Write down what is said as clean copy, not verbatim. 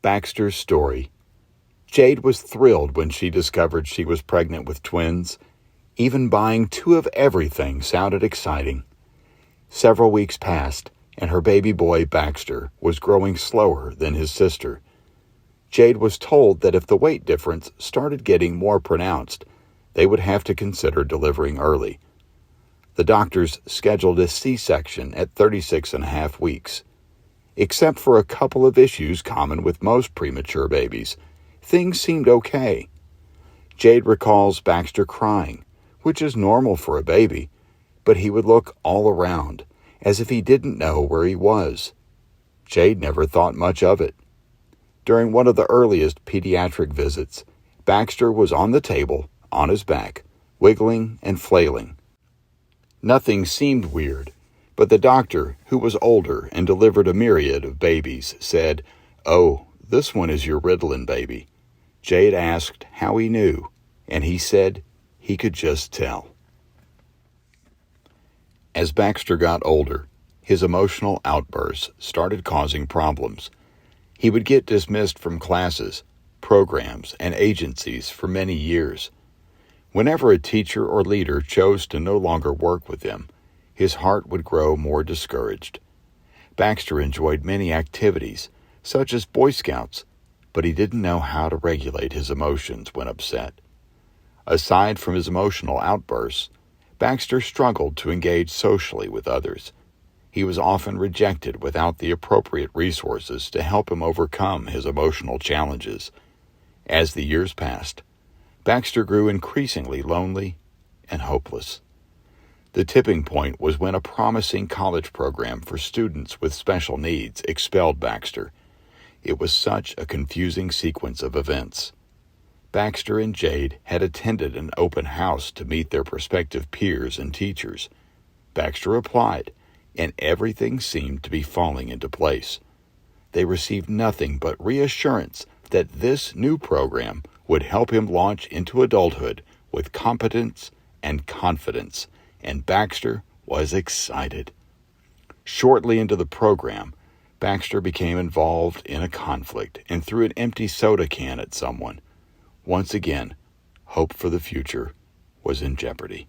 Baxter's story. Jade was thrilled when she discovered she was pregnant with twins. Even buying 2 of everything sounded exciting. Several weeks passed, and her baby boy, Baxter, was growing slower than his sister. Jade was told that if the weight difference started getting more pronounced, they would have to consider delivering early. The doctors scheduled a C-section at 36.5 weeks. Except for a couple of issues common with most premature babies, things seemed okay. Jade recalls Baxter crying, which is normal for a baby, but he would look all around, as if he didn't know where he was. Jade never thought much of it. During one of the earliest pediatric visits, Baxter was on the table, on his back, wiggling and flailing. Nothing seemed weird, but the doctor, who was older and delivered a myriad of babies, said, "Oh, this one is your Ritalin baby." Jade asked how he knew, and he said he could just tell. As Baxter got older, his emotional outbursts started causing problems. He would get dismissed from classes, programs, and agencies for many years. Whenever a teacher or leader chose to no longer work with him, his heart would grow more discouraged. Baxter enjoyed many activities, such as Boy Scouts, but he didn't know how to regulate his emotions when upset. Aside from his emotional outbursts, Baxter struggled to engage socially with others. He was often rejected without the appropriate resources to help him overcome his emotional challenges. As the years passed, Baxter grew increasingly lonely and hopeless. The tipping point was when a promising college program for students with special needs expelled Baxter. It was such a confusing sequence of events. Baxter and Jade had attended an open house to meet their prospective peers and teachers. Baxter applied, and everything seemed to be falling into place. They received nothing but reassurance that this new program would help him launch into adulthood with competence and confidence, and Baxter was excited. Shortly into the program, Baxter became involved in a conflict and threw an empty soda can at someone. Once again, hope for the future was in jeopardy.